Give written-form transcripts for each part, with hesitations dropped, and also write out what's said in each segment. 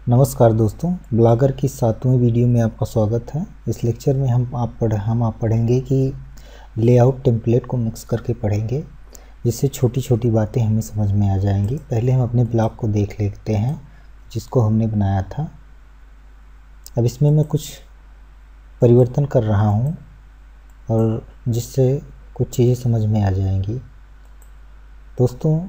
नमस्कार दोस्तों, ब्लॉगर की 7वीं वीडियो में आपका स्वागत है। इस लेक्चर में हम आप पढ़ेंगे कि लेआउट टेम्पलेट को मिक्स करके पढ़ेंगे, जिससे छोटी छोटी बातें हमें समझ में आ जाएंगी। पहले हम अपने ब्लॉग को देख लेते हैं जिसको हमने बनाया था। अब इसमें मैं कुछ परिवर्तन कर रहा हूँ और जिससे कुछ चीज़ें समझ में आ जाएंगी। दोस्तों,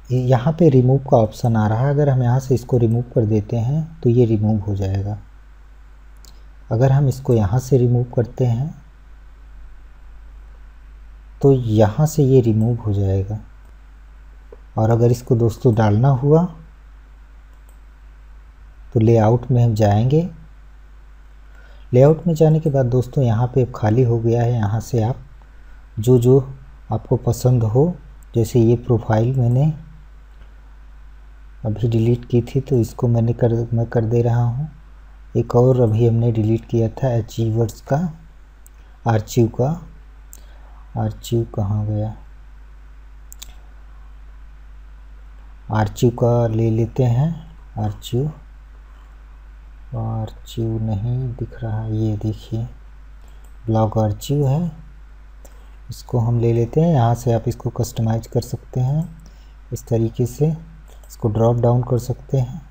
यहाँ पे रिमूव का ऑप्शन आ रहा है। अगर हम यहाँ से इसको रिमूव कर देते हैं तो ये रिमूव हो जाएगा। अगर हम इसको यहाँ से रिमूव करते हैं तो यहाँ से ये रिमूव हो जाएगा। और अगर इसको दोस्तों डालना हुआ तो लेआउट में हम जाएंगे। लेआउट में जाने के बाद दोस्तों यहाँ पे खाली हो गया है। यहाँ से आप जो आपको पसंद हो, जैसे ये प्रोफाइल मैंने अभी डिलीट की थी तो इसको मैं कर दे रहा हूँ। एक और अभी हमने डिलीट किया था अचीवर्स का, आर्चिव कहाँ गया, आर्चिव का ले लेते हैं। आर्चिव नहीं दिख रहा, ये देखिए ब्लॉग आर्चिव है, इसको हम ले लेते हैं। यहाँ से आप इसको कस्टमाइज कर सकते हैं इस तरीके से, इसको ड्रॉप डाउन कर सकते हैं।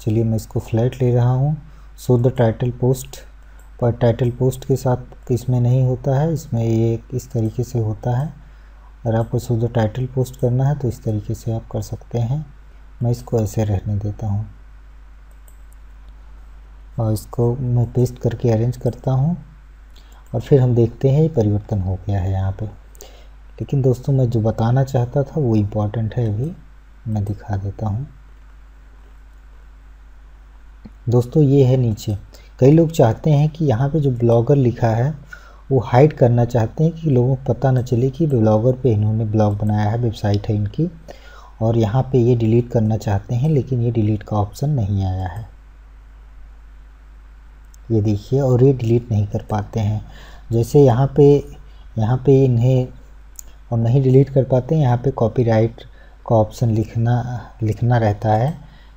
चलिए मैं इसको फ्लैट ले रहा हूँ। सो द टाइटल पोस्ट, पर टाइटल पोस्ट के साथ इसमें नहीं होता है, इसमें ये इस तरीके से होता है। अगर आपको सो द टाइटल पोस्ट करना है तो इस तरीके से आप कर सकते हैं। मैं इसको ऐसे रहने देता हूँ और इसको मैं पेस्ट करके अरेंज करता हूँ और फिर हम देखते हैं ये परिवर्तन हो गया है यहाँ पे। लेकिन दोस्तों, मैं जो बताना चाहता था वो इम्पॉर्टेंट है, अभी मैं दिखा देता हूँ। दोस्तों, ये है नीचे। कई लोग चाहते हैं कि यहाँ पे जो ब्लॉगर लिखा है वो हाइड करना चाहते हैं कि लोगों को पता न चले कि ब्लॉगर पे इन्होंने ब्लॉग बनाया है, वेबसाइट है इनकी, और यहाँ पे ये डिलीट करना चाहते हैं, लेकिन ये डिलीट का ऑप्शन नहीं आया है। ये देखिए, और ये डिलीट नहीं कर पाते हैं। जैसे यहाँ पे इन्हें और नहीं डिलीट कर पाते हैं। यहाँ पे कॉपीराइट का ऑप्शन लिखना रहता है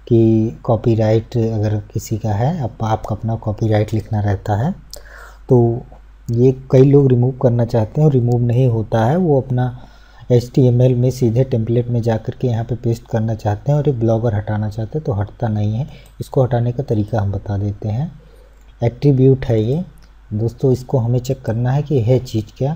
कि कॉपीराइट अगर किसी का है, आपका अपना कॉपीराइट लिखना रहता है। तो ये कई लोग रिमूव करना चाहते हैं और रिमूव नहीं होता है। वो अपना HTML में सीधे टेम्पलेट में जाकर के यहाँ पे पेस्ट करना चाहते हैं और ये ब्लॉगर हटाना चाहते हैं तो हटता नहीं है। इसको हटाने का तरीका हम बता देते हैं। एट्रीब्यूट है ये दोस्तों, इसको हमें चेक करना है कि है चीज़ क्या।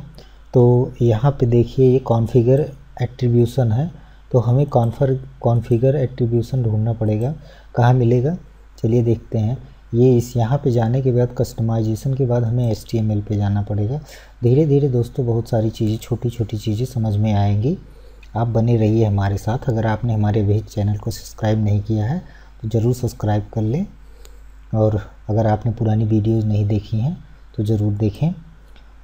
तो यहाँ पे देखिए ये कॉन्फ़िगर एट्रीब्यूशन है, तो हमें कॉन्फ़िगर एट्रीब्यूशन ढूंढना पड़ेगा। कहाँ मिलेगा, चलिए देखते हैं। ये यहाँ पे जाने के बाद कस्टमाइजेशन के बाद हमें HTML पे जाना पड़ेगा। धीरे धीरे दोस्तों बहुत सारी चीज़ें, छोटी छोटी चीज़ें समझ में आएंगी। आप बने रहिए हमारे साथ। अगर आपने हमारे वेज चैनल को सब्सक्राइब नहीं किया है तो ज़रूर सब्सक्राइब कर लें, और अगर आपने पुरानी वीडियोज़ नहीं देखी हैं तो ज़रूर देखें।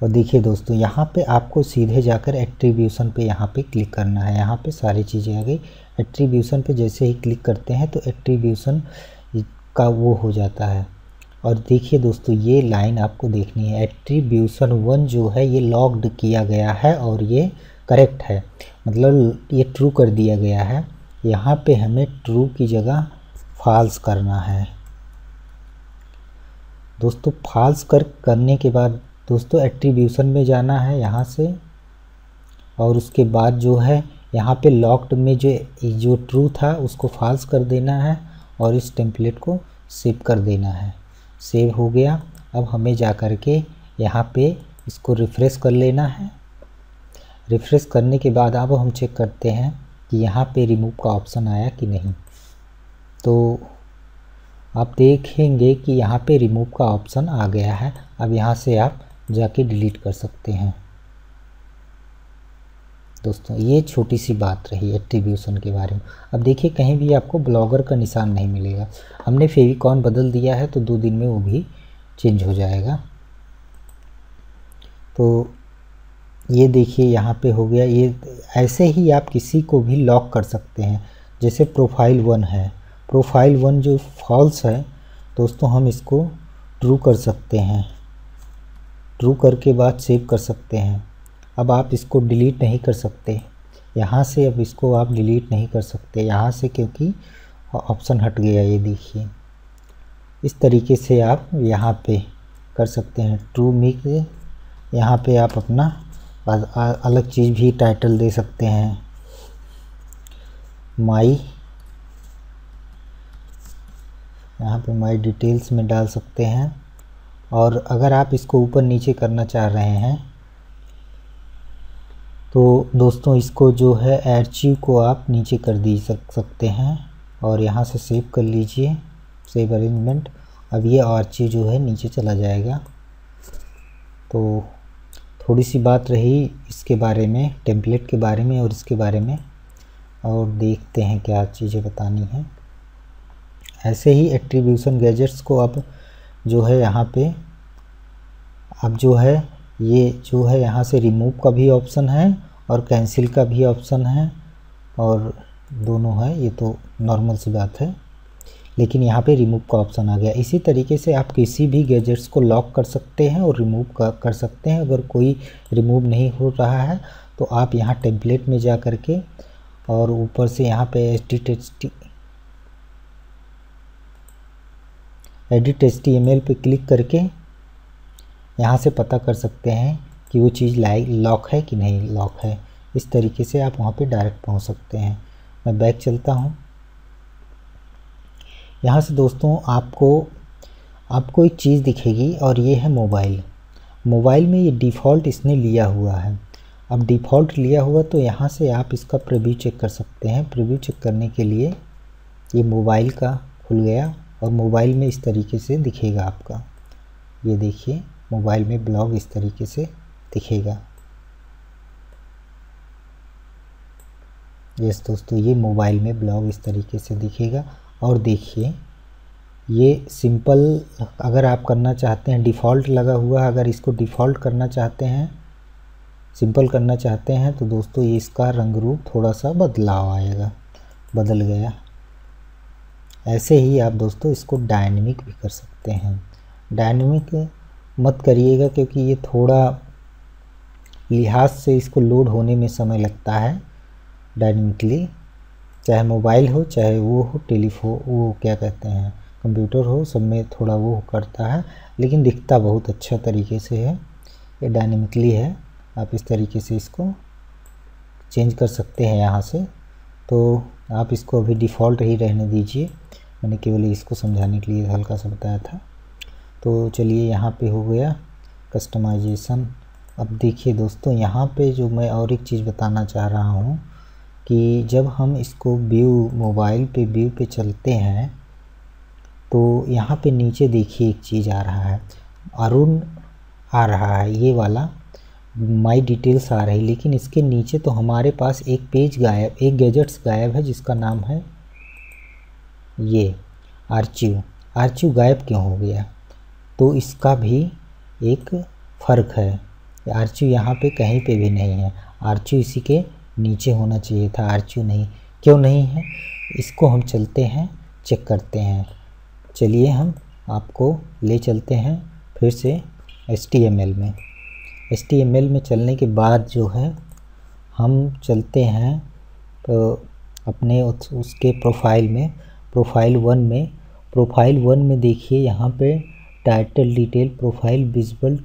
और देखिए दोस्तों, यहाँ पे आपको सीधे जाकर एट्रीब्यूशन पे यहाँ पे क्लिक करना है। यहाँ पे सारी चीज़ें आ गई। एट्रीब्यूशन पे जैसे ही क्लिक करते हैं तो एट्रीब्यूशन का वो हो जाता है। और देखिए दोस्तों, ये लाइन आपको देखनी है। एट्रीब्यूशन 1 जो है ये लॉग्ड किया गया है और ये करेक्ट है, मतलब ये ट्रू कर दिया गया है। यहाँ पे हमें ट्रू की जगह फॉल्स करना है दोस्तों। फॉल्स करने के बाद दोस्तों एट्रीब्यूशन में जाना है यहाँ से, और उसके बाद जो है यहाँ पे लॉक्ड में जो ट्रू था उसको फॉल्स कर देना है और इस टेम्पलेट को सेव कर देना है। सेव हो गया। अब हमें जा कर के यहाँ पे इसको रिफ़्रेश कर लेना है। रिफ़्रेश करने के बाद अब हम चेक करते हैं कि यहाँ पे रिमूव का ऑप्शन आया कि नहीं। तो आप देखेंगे कि यहाँ पे रिमूव का ऑप्शन आ गया है। अब यहाँ से आप जाके डिलीट कर सकते हैं। दोस्तों, ये छोटी सी बात रही एट्रीब्यूशन के बारे में। अब देखिए, कहीं भी आपको ब्लॉगर का निशान नहीं मिलेगा। हमने फेविकॉन बदल दिया है तो 2 दिन में वो भी चेंज हो जाएगा। तो ये देखिए यहाँ पे हो गया। ये ऐसे ही आप किसी को भी लॉक कर सकते हैं। जैसे प्रोफाइल 1 है, प्रोफाइल 1 जो फॉल्स है दोस्तों, हम इसको ट्रू कर सकते हैं। ट्रू करके बाद सेव कर सकते हैं। अब आप इसको डिलीट नहीं कर सकते यहाँ से। अब इसको आप डिलीट नहीं कर सकते यहाँ से, क्योंकि ऑप्शन हट गया, ये देखिए। इस तरीके से आप यहाँ पे कर सकते हैं। ट्रू मिक्स, यहाँ पे आप अपना अलग चीज़ भी टाइटल दे सकते हैं। माई, यहाँ पे माई डिटेल्स में डाल सकते हैं। और अगर आप इसको ऊपर नीचे करना चाह रहे हैं तो दोस्तों इसको जो है आर्चिव को आप नीचे कर दी सकते हैं और यहाँ से सेव कर लीजिए, सेव अरेंजमेंट। अब ये आर्चिव जो है नीचे चला जाएगा। तो थोड़ी सी बात रही इसके बारे में, टेम्पलेट के बारे में और इसके बारे में, और देखते हैं क्या चीज़ें बतानी हैं। ऐसे ही एट्रीब्यूशन गैजेट्स को अब जो है यहाँ पे अब जो है ये जो है यहाँ से रिमूव का भी ऑप्शन है और कैंसिल का भी ऑप्शन है, और दोनों है। ये तो नॉर्मल सी बात है, लेकिन यहाँ पे रिमूव का ऑप्शन आ गया। इसी तरीके से आप किसी भी गैजेट्स को लॉक कर सकते हैं और रिमूव कर सकते हैं। अगर कोई रिमूव नहीं हो रहा है तो आप यहाँ टेम्पलेट में जा कर के और ऊपर से यहाँ पे एडिट HTML पे क्लिक करके यहाँ से पता कर सकते हैं कि वो चीज़ लॉक है कि नहीं लॉक है। इस तरीके से आप वहाँ पे डायरेक्ट पहुँच सकते हैं। मैं बैक चलता हूँ। यहाँ से दोस्तों आपको एक चीज़ दिखेगी और ये है मोबाइल। मोबाइल में ये डिफ़ॉल्ट इसने लिया हुआ है। अब डिफ़ॉल्ट लिया हुआ तो यहाँ से आप इसका प्रीव्यू चेक कर सकते हैं। प्रीव्यू चेक करने के लिए ये मोबाइल का खुल गया और मोबाइल में इस तरीके से दिखेगा आपका। ये देखिए मोबाइल में ब्लॉग इस तरीके से दिखेगा। यस दोस्तों, ये मोबाइल में ब्लॉग इस तरीके से दिखेगा। और देखिए ये सिंपल अगर आप करना चाहते हैं, डिफ़ॉल्ट लगा हुआ है, अगर इसको डिफ़ॉल्ट करना चाहते हैं, सिंपल करना चाहते हैं तो दोस्तों ये इसका रंग रूप थोड़ा सा बदलाव आएगा, बदल गया। ऐसे ही आप दोस्तों इसको डायनेमिक भी कर सकते हैं। डायनेमिक मत करिएगा क्योंकि ये थोड़ा लिहाज से इसको लोड होने में समय लगता है। डायनेमिकली चाहे मोबाइल हो चाहे वो हो टेलीफोन, वो क्या कहते हैं कंप्यूटर हो, सब में थोड़ा वो करता है, लेकिन दिखता बहुत अच्छा तरीके से है। ये डायनेमिकली है। आप इस तरीके से इसको चेंज कर सकते हैं यहाँ से। तो आप इसको अभी डिफ़ॉल्ट ही रहने दीजिए, मैंने केवल इसको समझाने के लिए हल्का सा बताया था। तो चलिए यहाँ पे हो गया कस्टमाइजेशन। अब देखिए दोस्तों यहाँ पे जो मैं और एक चीज़ बताना चाह रहा हूँ कि जब हम इसको मोबाइल पे व्यू पे चलते हैं तो यहाँ पे नीचे देखिए एक चीज़ आ रहा है, अरुण आ रहा है, ये वाला माई डिटेल्स आ रही, लेकिन इसके नीचे तो हमारे पास एक पेज गायब, एक गैजेट्स गायब है जिसका नाम है ये आर्चिव। आर्चिव गायब क्यों हो गया? तो इसका भी एक फ़र्क है। आर्चिव यहाँ पे कहीं पे भी नहीं है। आर्चिव इसी के नीचे होना चाहिए था, आर्चिव नहीं। क्यों नहीं है इसको हम चलते हैं चेक करते हैं। चलिए हम आपको ले चलते हैं फिर से HTML में। HTML में चलने के बाद जो है हम चलते हैं तो अपने उसके प्रोफाइल में, प्रोफाइल 1 में देखिए यहाँ पे title detail profile visible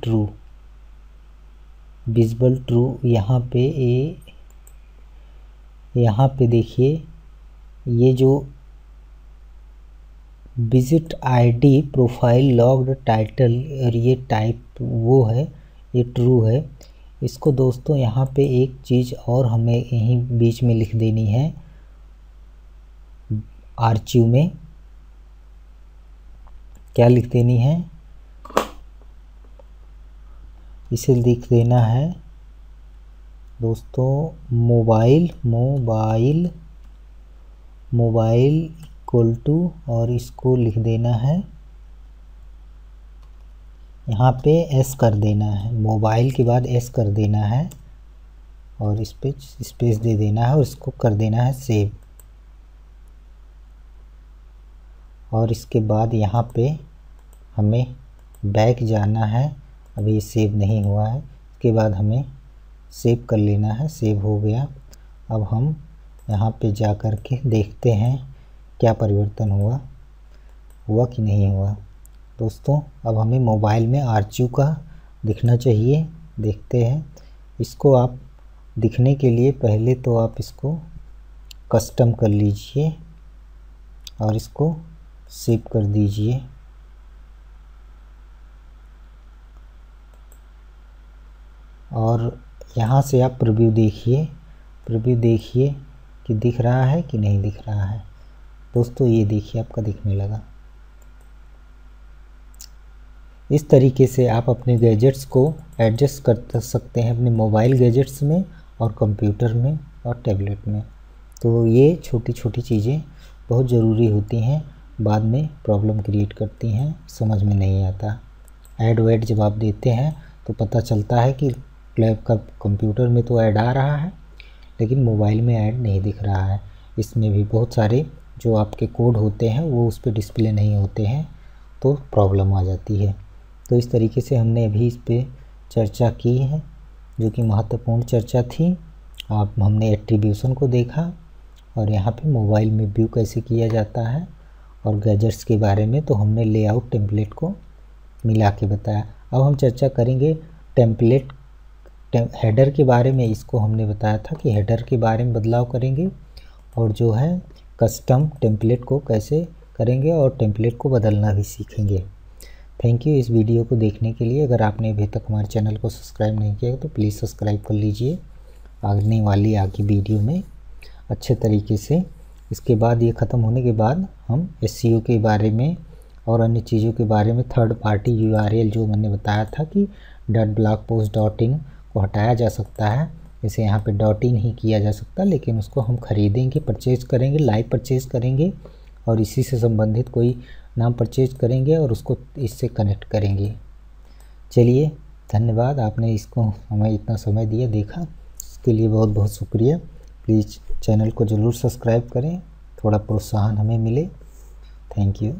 true यहाँ पे देखिए ये जो visit ID profile logged title और ये टाइप वो है, ये ट्रू है। इसको दोस्तों यहाँ पे एक चीज़ और हमें यहीं बीच में लिख देनी है। आर्चिव में क्या लिख देनी है, इसे लिख देना है दोस्तों मोबाइल इक्वल टू, और इसको लिख देना है यहाँ पे एस कर देना है, मोबाइल के बाद एस कर देना है और इस पे स्पेस दे देना है और इसको कर देना है सेव। और इसके बाद यहाँ पे हमें बैक जाना है, अभी सेव नहीं हुआ है, इसके बाद हमें सेव कर लेना है। सेव हो गया। अब हम यहाँ पे जा कर के देखते हैं क्या परिवर्तन हुआ कि नहीं हुआ। दोस्तों अब हमें मोबाइल में आरचू का दिखना चाहिए। देखते हैं इसको। आप दिखने के लिए पहले तो आप इसको कस्टम कर लीजिए और इसको सेव कर दीजिए। और यहाँ से आप प्रीव्यू देखिए कि दिख रहा है कि नहीं दिख रहा है। दोस्तों ये देखिए आपका दिखने लगा। इस तरीके से आप अपने गैजेट्स को एडजस्ट कर सकते हैं अपने मोबाइल गैजेट्स में और कंप्यूटर में और टैबलेट में। तो ये छोटी छोटी चीज़ें बहुत ज़रूरी होती हैं, बाद में प्रॉब्लम क्रिएट करती हैं, समझ में नहीं आता। ऐड वैड जब आप देते हैं तो पता चलता है कि लैपटॉप कंप्यूटर में तो ऐड आ रहा है लेकिन मोबाइल में ऐड नहीं दिख रहा है। इसमें भी बहुत सारे जो आपके कोड होते हैं वो उस पर डिस्प्ले नहीं होते हैं, तो प्रॉब्लम आ जाती है। तो इस तरीके से हमने अभी इस पर चर्चा की है, जो कि महत्वपूर्ण चर्चा थी। हमने एट्रीब्यूशन को देखा और यहाँ पे मोबाइल में व्यू कैसे किया जाता है, और गैजेट्स के बारे में तो हमने लेआउट टेम्पलेट को मिला के बताया। अब हम चर्चा करेंगे टेम्पलेट हेडर के बारे में। इसको हमने बताया था कि हेडर के बारे में बदलाव करेंगे और जो है कस्टम टेम्पलेट को कैसे करेंगे और टेम्पलेट को बदलना भी सीखेंगे। थैंक यू इस वीडियो को देखने के लिए। अगर आपने अभी तक हमारे चैनल को सब्सक्राइब नहीं किया तो प्लीज़ सब्सक्राइब कर लीजिए आने वाली आगे वीडियो में अच्छे तरीके से। इसके बाद ये ख़त्म होने के बाद हम SEO के बारे में और अन्य चीज़ों के बारे में थर्ड पार्टी URL जो मैंने बताया था कि .blogpost.in को हटाया जा सकता है। जैसे यहाँ पे .in ही किया जा सकता, लेकिन उसको हम ख़रीदेंगे, परचेज करेंगे, लाइव परचेज करेंगे और इसी से संबंधित कोई नाम परचेज करेंगे और उसको इससे कनेक्ट करेंगे। चलिए धन्यवाद, आपने इसको हमें इतना समय दिया देखा, इसके लिए बहुत बहुत शुक्रिया। प्लीज़ चैनल को ज़रूर सब्सक्राइब करें, थोड़ा प्रोत्साहन हमें मिले। Thank you.